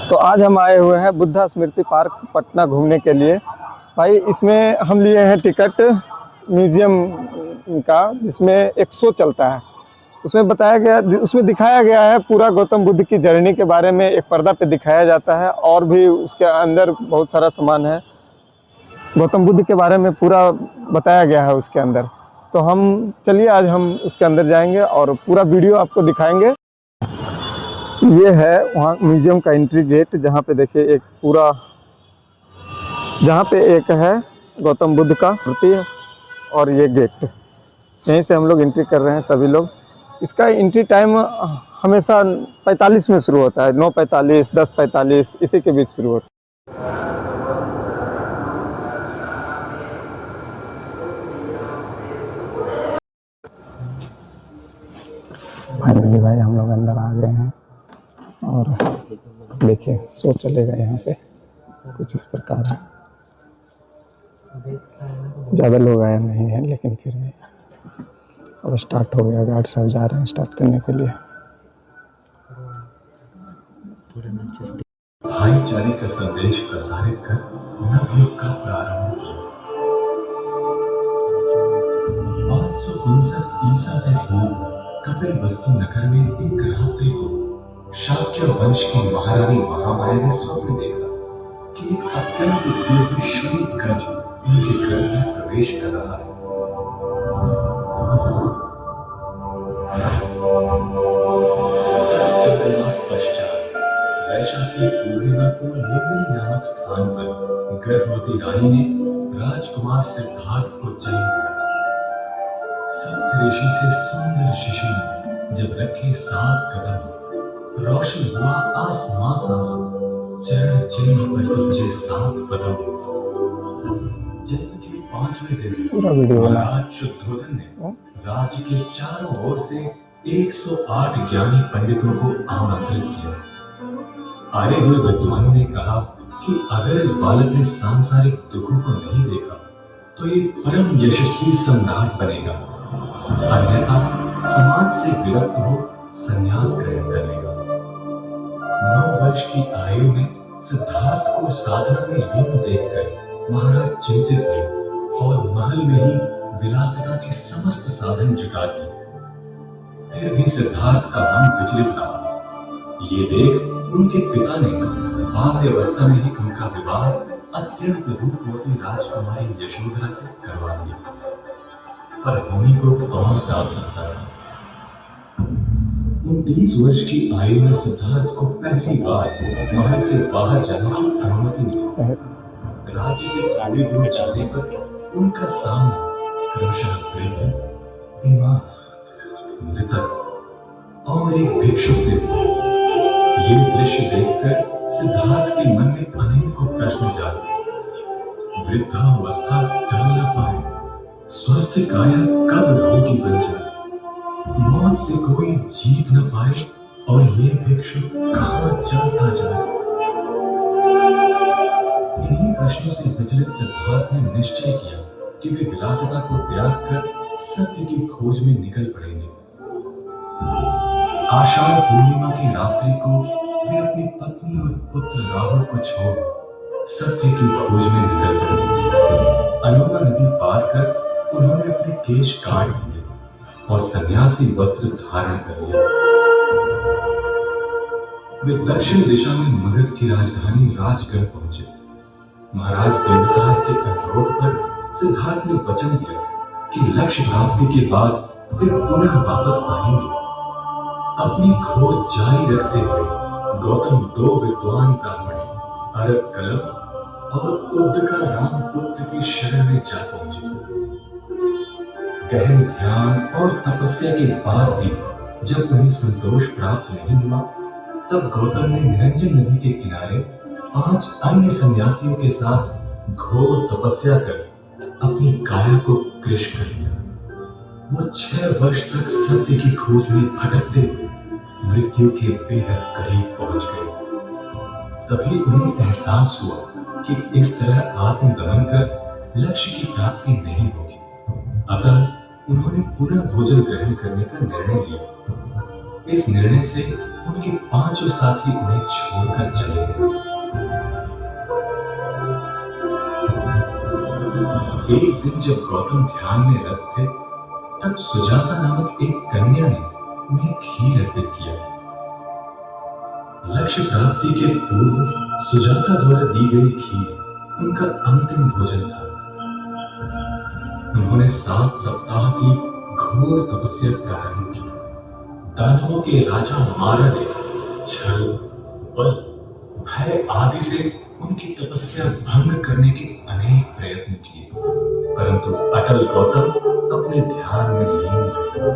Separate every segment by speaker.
Speaker 1: तो आज हम आए हुए हैं बुद्धा स्मृति पार्क पटना घूमने के लिए। भाई इसमें हम लिए हैं टिकट म्यूजियम का, जिसमें एक शो चलता है। उसमें दिखाया गया है पूरा गौतम बुद्ध की जर्नी के बारे में, एक पर्दा पे दिखाया जाता है और भी उसके अंदर बहुत सारा सामान है। गौतम बुद्ध के बारे में पूरा बताया गया है उसके अंदर। तो चलिए आज हम उसके अंदर जाएंगे और पूरा वीडियो आपको दिखाएंगे। ये है वहाँ म्यूजियम का एंट्री गेट, जहाँ पे देखिए एक पूरा, जहाँ पे एक है गौतम बुद्ध का मूर्ति है और ये गेट, यहीं से हम लोग एंट्री कर रहे हैं सभी लोग। इसका एंट्री टाइम हमेशा 45 में शुरू होता है, 9:45, 10:45 इसी के बीच शुरू होता है। फाइनली भाई हम लोग अंदर आ गए हैं और देखिए शो चलेगा यहाँ पे, कुछ इस प्रकार है। ज़्यादा लोग आए नहीं हैं लेकिन फिर भी अब स्टार्ट हो गया। गार्ड साहब जा रहे हैं स्टार्ट करने के लिए।
Speaker 2: भाईचारे का संदेश प्रसारित कर नवयुग का प्रारंभ किया। 559 ईसा से पूर्व कपिलवस्तु नगर में एक रात्रि को शाक्य वंश की महारानी महामाया ने स्वप्न देखा कि एक अत्यंत दिव्य श्वेत गज उनके घर में प्रवेश कर रहा है। पश्चात वैशाखी पूर्णिमा को लुम्बिनी नामक स्थान पर गर्भवती रानी ने राजकुमार सिद्धार्थ को जन्म दिया। सप्तऋषि से सुंदर शिशु ने जब रखे 7 कदम, रोशन हुआ आसमां सारा, चरण चिन्ह पर गुंजे 7 पदम। जन्म के 5वें दिन महाराज शुद्धोधन ने राज्य के चारों ओर से 108 ज्ञानी पंडितों को आमंत्रित किया। आए हुए विद्वानों ने कहा कि अगर इस बालक ने सांसारिक दुखों को नहीं देखा तो ये परम यशस्वी सम्राट बनेगा, अन्यथा समाज से विरक्त हो संन्यास ग्रहण कर लेगा। 9 वर्ष की आयु में सिद्धार्थ को साधना में लीन देखकर महाराज चिंतित हुए और महल में ही विलासिता के समस्त साधन जुटा दिए। फिर भी सिद्धार्थ का मन विचलित रहा। ये देख उनके पिता ने बाल्यावस्था में ही उनका विवाह अत्यंत रूपवती राजकुमारी यशोधरा से करवा दिया। पर होनी को कौन टाल सकता है। 29 वर्ष की आयु में सिद्धार्थ को पहली बार महल से बाहर जाने की अनुमति मिली। राज्य से थोड़ी दूर जाने पर उनका सामना क्रमशः वृद्ध, बीमार, मृतक और एक भिक्षु से हुआ। ये दृश्य देखकर सिद्धार्थ के मन में अनेकों प्रश्न जागे। वृद्धावस्था टल न पाए, स्वस्थ काया कब रोगी बन जाए, मौत से कोई जीत न पाए और ये भिक्षु कहां चलता जाए। इन्हीं प्रश्नों से विचलित सिद्धार्थ ने निश्चय किया कि वे विलासिता को त्याग कर सत्य की खोज में निकल पड़ेंगे। आषाढ़ पूर्णिमा की रात्रि को वे अपनी पत्नी और पुत्र राहुल को छोड़ सत्य की खोज में निकल पड़े। अलोमा नदी पार कर उन्होंने अपने केश काट दिए और सन्यासी वस्त्र धारण कर लिया। वे दक्षिण दिशा में मगध की राजधानी राजगढ़ पहुंचे। महाराज बिंबिसार के अनुरोध पर सिद्धार्थ ने वचन दिया कि लक्ष्य प्राप्ति के बाद वे पुनः वापस आएंगे। अपनी खोज जारी रखते हुए गौतम 2 विद्वान ब्राह्मण अरत कलम और उद्दका राम पुत्र की शरण में जा पहुंचे। गहन ध्यान और तपस्या के बाद भी जब उन्हें संतोष प्राप्त नहीं हुआ, तब गौतम ने निरंजन नदी के किनारे 5 अन्य सन्यासियों के साथ घोर तपस्या कर अपनी काया को कृश कर लिया। वो 6 वर्ष तक सत्य की खोज में भटकते हुए मृत्यु के बेहद करीब पहुंच गए। तभी उन्हें एहसास हुआ कि इस तरह आत्मदमन कर लक्ष्य की प्राप्ति नहीं होगी। अतः उन्होंने पुनः भोजन ग्रहण करने का निर्णय लिया। इस निर्णय से उनके पांचों साथी उन्हें छोड़कर चले गए। एक दिन जब गौतम ध्यान में रत थे, तब सुजाता नामक एक कन्या ने उन्हें खीर अर्पित किया। लक्ष्य प्राप्ति के पूर्व सुजाता द्वारा दी गई खीर उनका अंतिम भोजन था। उन्होंने 7 सप्ताह की घोर तपस्या प्रारंभ की। दानवों के राजा मारा ने छल, बल, भय आदि से उनकी तपस्या भंग करने के अनेक प्रयत्न किए, परंतु अटल गौतम अपने ध्यान में लीन रहे।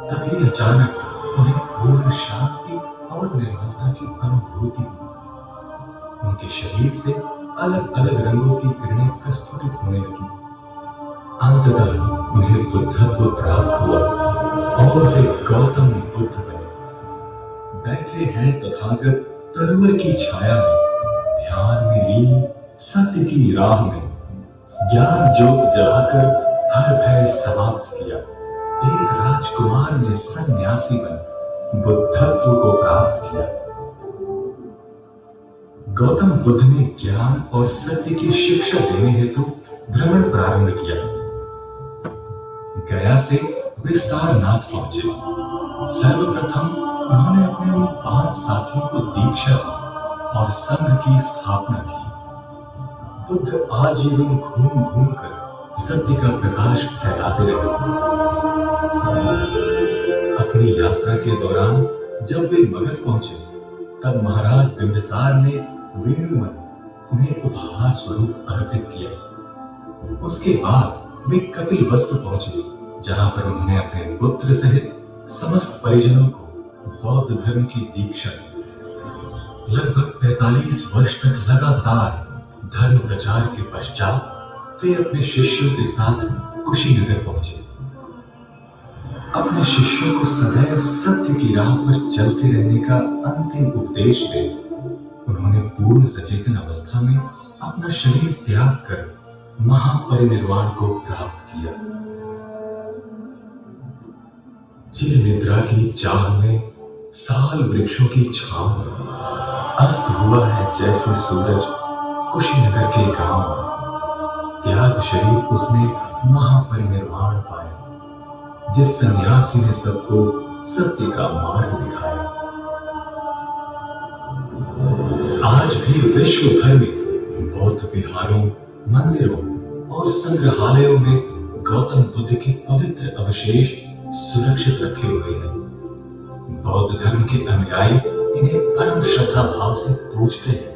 Speaker 2: तभी अचानक उन्हें पूर्ण शांति और निर्मलता की अनुभूति हुई। उनके शरीर से अलग अलग रंगों की किरणें प्रस्फुटित होने लगी। अंततः उन्हें बुद्धत्व प्राप्त हुआ और वे गौतम बुद्ध बने। बैठे हैं तथागत तरवर की छाया में, ध्यान में लीन सत्य की राह में। ज्ञान ज्योत जलाकर हर भय समाप्त किया। एक राजकुमार ने सन्यासी बन बुद्धत्व को प्राप्त किया। गौतम बुद्ध ने ज्ञान और सत्य की शिक्षा देने हेतु भ्रमण प्रारंभ किया। गया से वे सारनाथ पहुंचे। सर्वप्रथम उन्होंने अपने उन 5 साथियों को दीक्षा दी और संघ की स्थापना की। बुद्ध आजीवन घूम घूम कर सत्य का प्रकाश फैलाते रहे। अपनी यात्रा के दौरान जब वे मगध पहुंचे, तब महाराज बिंबिसार ने वेणुमन उन्हें उपहार स्वरूप अर्पित किया। उसके बाद वे कपिलवस्तु पहुंचे, जहां पर उन्होंने अपने पुत्र सहित समस्त परिजनों को बौद्ध धर्म की दीक्षा दी। लगभग 45 वर्ष तक लगातार धर्म प्रचार के पश्चात वे अपने शिष्यों के साथ कुशीनगर पहुंचे। अपने शिष्यों को सदैव सत्य की राह पर चलते रहने का अंतिम उपदेश दे उन्होंने पूर्ण सचेतन अवस्था में अपना शरीर त्याग कर महापरिनिर्वाण को प्राप्त किया। चिर निद्रा की चाह में साल वृक्षों की छांव में अस्त हुआ है जैसे सूरज कुशीनगर के गांव में। त्याग शरीर उसने महापरिनिर्वाण पाया, जिस सन्यासी ने सबको सत्य का मार्ग दिखाया। आज भी विश्व भर में बौद्ध विहारों, मंदिरों और संग्रहालयों में गौतम बुद्ध के पवित्र अवशेष सुरक्षित रखे हुए हैं। बौद्ध धर्म के अनुयायी इन्हें परम श्रद्धा भाव से पूजते हैं।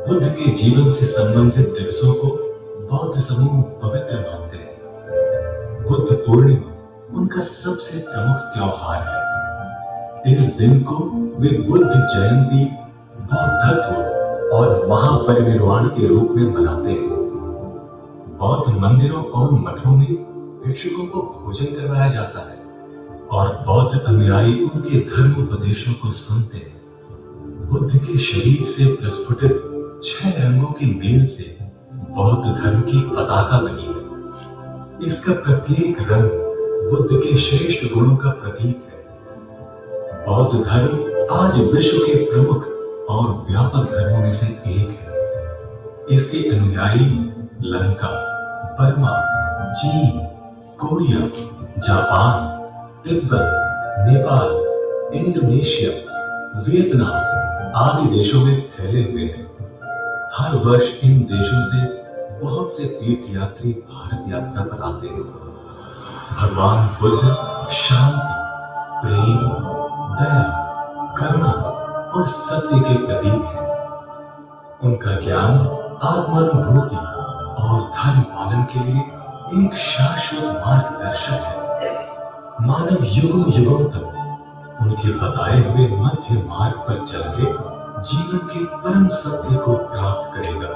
Speaker 2: बुद्ध के जीवन से संबंधित दिवसों को बौद्ध समूह पवित्र मानते हैं। बुद्ध पूर्णिमा उनका सबसे प्रमुख त्योहार है। इस दिन को वे बुद्ध जयंती, बौद्धत्व और महापरिनिर्वाण के रूप में मनाते हैं। बौद्ध मंदिरों और मठों में भिक्षुकों को भोजन करवाया जाता है और बौद्ध अनुयायी उनके धर्मोपदेशों को सुनते हैं। बुद्ध के शरीर से प्रस्फुटित 6 रंगों के मेल से बौद्ध धर्म की पताका बनी है। इसका प्रत्येक रंग बुद्ध के श्रेष्ठ गुणों का प्रतीक है। बौद्ध धर्म आज विश्व के प्रमुख और व्यापक धर्मों में से एक है। इसके अनुयायी लंका, बर्मा, चीन, Korea, Japan, Tibet, Nepal, Indonesia, Vietnam आदि देशों में फैले हुए हैं। हर वर्ष इन देशों से बहुत से तीर्थयात्री भारत यात्रा पर आते हैं। भगवान बुद्ध शांति, प्रेम, दया, करुणा और सत्य के प्रतीक हैं। उनका ज्ञान, आत्मानुभूति और धर्म पालन के लिए एक शाश्वत मार्गदर्शक है। मानव युगों युगों तक उनके बताए हुए मध्य मार्ग पर चल के जीवन के परम सत्य को प्राप्त करेगा।